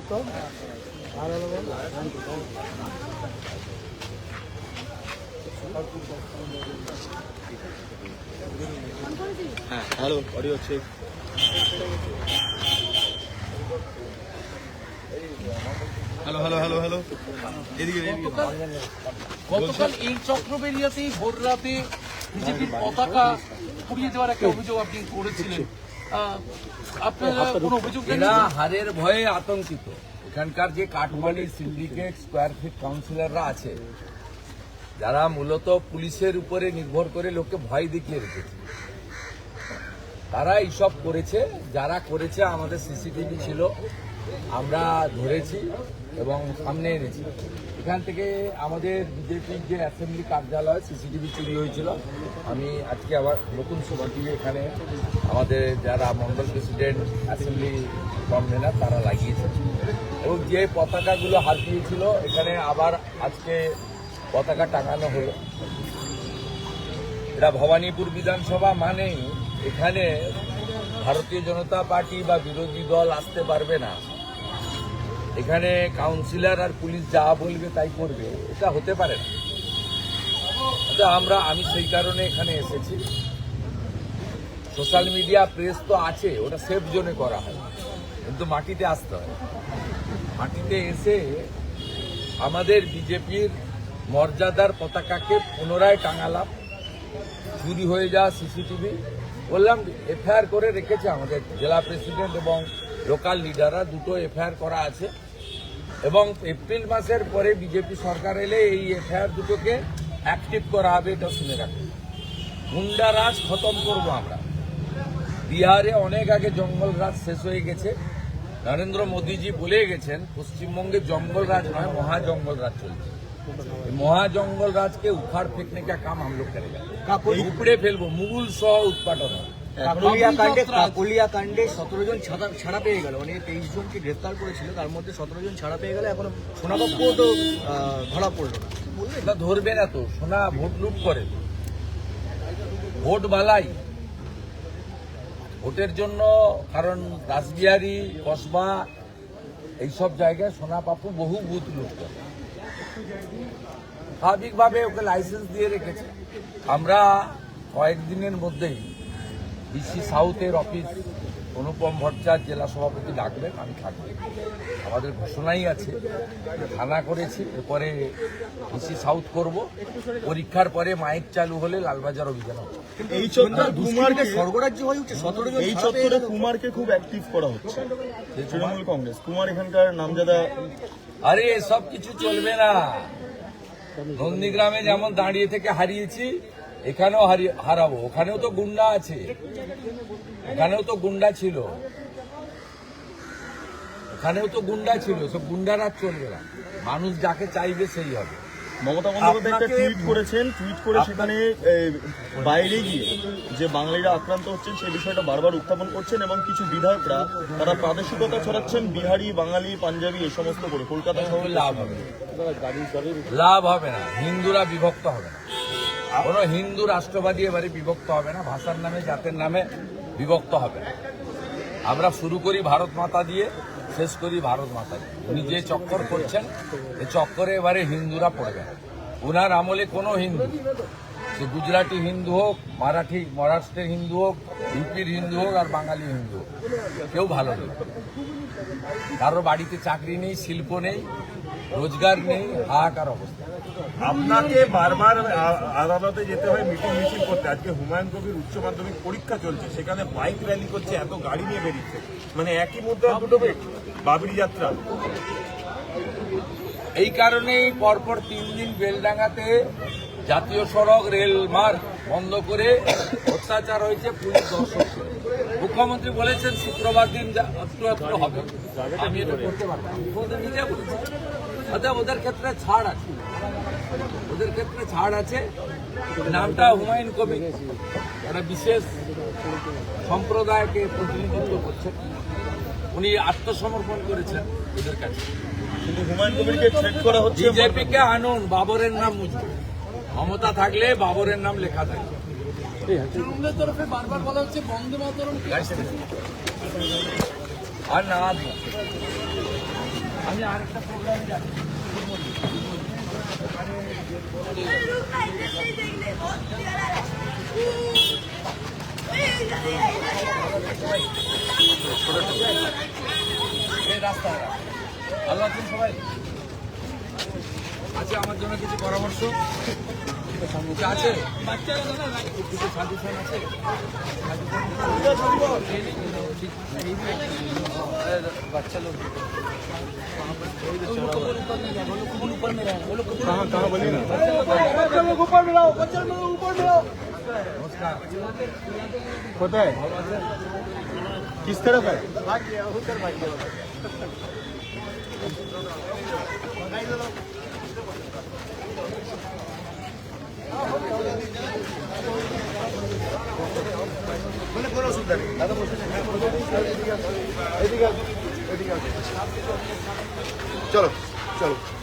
হ্যাঁ hello audio check. Hello hello hello hello এদিকে। গতকাল এই চক্রবেরিয়াতেই ভোর রাতে বিজেপির পতাকা পুড়িয়ে দেওয়ার একটা অভিযোগ আপনি করেছিলেন, আপনারা কোনো অভিযোগ এরা হারের ভয়ে আতঙ্কিত। এখানকার যে কাঠমানি সিন্ডিকেট স্কোয়ার ফিট কাউন্সিলররা আছে, যারা মূলত পুলিশের উপরে নির্ভর করে লোককে ভয় দেখিয়ে রেখেছে, তারা এইসব করেছে। যারা করেছে আমাদের সিসিটিভি ছিল, আমরা ধরেছি এবং সামনে এনেছি। এখান থেকে আমাদের বিজেপির যে অ্যাসেম্বলি কার্যালয় সিসিটিভি চুরি হয়েছিল, আমি আজকে আবার নতুন সিসিটিভি এখানে আমাদের যারা মন্ডল প্রেসিডেন্ট অ্যাসেম্বলি কনভেনার তারা লাগিয়েছে এবং যে পতাকাগুলো হারিয়েছিল এখানে আবার আজকে পতাকা টাঙানো হলো। এটা ভবানীপুর বিধানসভা মানে এখানে ভারতীয় জনতা পার্টি বা বিরোধী দল আসতে পারবে না। এখানে কাউন্সিলর আর পুলিশ যা বলবে তাই করবে, এটা হতে পারে না। আমি সেই কারণে এখানে এসেছি। সোশ্যাল মিডিয়া প্রেস তো আছে, ওটা সেফ জোনে করা হয়, কিন্তু মাটিতে আসতে হয়। মাটিতে এসে আমাদের বিজেপির মর্যাদার পতাকাকে পুনরায় টাঙালাম। চুরি হয়ে যাওয়া সিসিটিভি বললাম এফআইআর করে রেখেছে আমাদের জেলা প্রেসিডেন্ট এবং লোকাল লিডাররা, দুটো এফআইআর করা আছে এবং এপ্রিল মাসের পরে বিজেপি সরকার এলে এই এফআইআর দুটোকে অ্যাক্টিভ করা হবে। এটা শুনে রাখুন, গুন্ডারাজ খতম করব আমরা। বিহারে অনেক আগে জঙ্গল রাজ শেষ হয়ে গেছে। নরেন্দ্র মোদীজি বলে গেছেন পশ্চিমবঙ্গে জঙ্গল রাজ নয়, মহাজঙ্গল রাজ চলছে। মহাজঙ্গল राज के उखाड़ फेंकने का काम हम लोग करेगा, উপড়ে ফেলবো, মুগুল সহ উৎপাদন। কাকলিয়া কাণ্ডে 17 জন ছাড়া পেয়ে গেল, মানে 23 জনকে গ্রেফতার করেছিল, তার মধ্যে 17 জন ছাড়া পেয়ে গেল। এখন সোনাবাবুও তো ধরা পড়লো না, এটা ধরবে না তো। সোনা ভোট লুট করে, ভোট বালাই ভোটের জন্য। কারণ রাসবিহারী কসবা এইসব জায়গায় সোনা পাপু বহু বুথ লুট করে, স্বাভাবিকভাবে ওকে লাইসেন্স দিয়ে রেখেছে। আমরা কয়েকদিনের মধ্যেই ডিসি সাউথের অফিস অনুপম ভট্টাচার্য জেলা সভাপতি ডাকবেন, আমি থাকবো। আমাদের ঘোষণাই আছে, থানা করেছি, এরপরে ডিসি সাউথ করব। পরীক্ষার পরে মাইক চালু হলে লালবাজার অভিযান হবে। এই চত্বরে স্বর্গরাজ্য হয়ে উঠছে, 17 জন এই চত্বরে কুমারকে খুব অ্যাক্টিভ করা হচ্ছে তৃণমূল কংগ্রেস। কুমার এখানকার নামজাদা। আরে এসব কিছু চলবে না। নন্দীগ্রামে যেমন দাঁড়িয়ে থেকে হারিয়েছি, এখানেও হারাবো। ওখানেও তো গুন্ডা আছে, এখানেও তো গুন্ডা ছিল, এখানেও তো গুন্ডা ছিল। সব গুন্ডারা চলবে না। মানুষ যাকে চাইবে সেই হবে। মমতা বন্দ্যোপাধ্যায় একটা টুইট করেছেন, টুইট করে সেখানে বাইরে গিয়ে যে বাঙালিরা আক্রান্ত হচ্ছেন সেই বিষয়টা বারবার উত্থাপন করছেন এবং কিছু বিধায়করা তারা প্রাদেশিকতা ছড়াচ্ছেন, বিহারি, বাঙালি, পাঞ্জাবি এই সমস্ত করে। কলকাতা শহরে লাভ হবে, লাভ হবে না। হিন্দুরা বিভক্ত হবে না। কোনো হিন্দু রাষ্ট্রবাদী এবারে বিভক্ত হবে না, ভাষার নামে জাতের নামে বিভক্ত হবে না। আমরা শুরু করি ভারত মাতা দিয়ে, শেষ করি ভারত মাতা দিয়ে। উনি যে চক্কর করছেন, এই চক্করে এবারে হিন্দুরা পড়বে না। উনার আমলে কোনো হিন্দু, সে গুজরাটি হিন্দু হোক, মারাঠি মহারাষ্ট্রের হিন্দু হোক, ইউপির হিন্দু হোক আর বাঙালি হিন্দু হোক, কেউ ভালো নেই। কারোর বাড়িতে চাকরি নেই, শিল্প নেই, রোজগার নেই, হাহাকার অবস্থা। আপনাকে বারবার আদালতে যেতে হয় মিটিং মিছিল করতে। আজকে হুমায়ুন কবির উচ্চ মাধ্যমিক পরীক্ষা চলছে, সেখানে বাইক র্যালি করছে, এত গাড়ি নিয়ে বেরিয়েছে, মানে একই মুদ্রা দুটো পেট। বাবরি যাত্রা এই কারণেই পরপর 3 দিন বেলডাঙ্গাতে জাতীয় সড়ক রেল মার্গ বন্ধ করে অত্যাচার হয়েছে, পুলিশ দর্শক ছিল। মুখ্যমন্ত্রী বলেছেন শুক্রবার দিন একটু হবে, আমি এটা করতে পারবো না। মুখ্যমন্ত্রী নিজে বলেছেন। অর্থাৎ ওদের ক্ষেত্রে ছাড় আছে, ওদের ক্ষেত্রে ছাড় আছে। নামটা হুমায়ুন কবির, একটা বিশেষ সম্প্রদায়কে প্রতিনিধিত্ব করছেন। উনি আত্মসমর্পণ করেছেন ওদের কাছে। কিন্তু হুমায়ুন কবিরকে থ্রেট করা হচ্ছে। বিজেপিকে আনুন, বাবরের নাম মুছবে। মমতা থাকলে বাবরের নাম লেখা থাকবে। তৃণমূলের তরফে বারবার বলা হচ্ছে বন্দে মাতরম, আর না রাস্তায় ভালো আছেন সবাই? আছে আমার জন্য কিছু পরামর্শ কিছু আছে? কিছু সাজেশন আছে? বাচ্চা লোক নমস্কার। কোথায় কিস तरफ है चलो चलो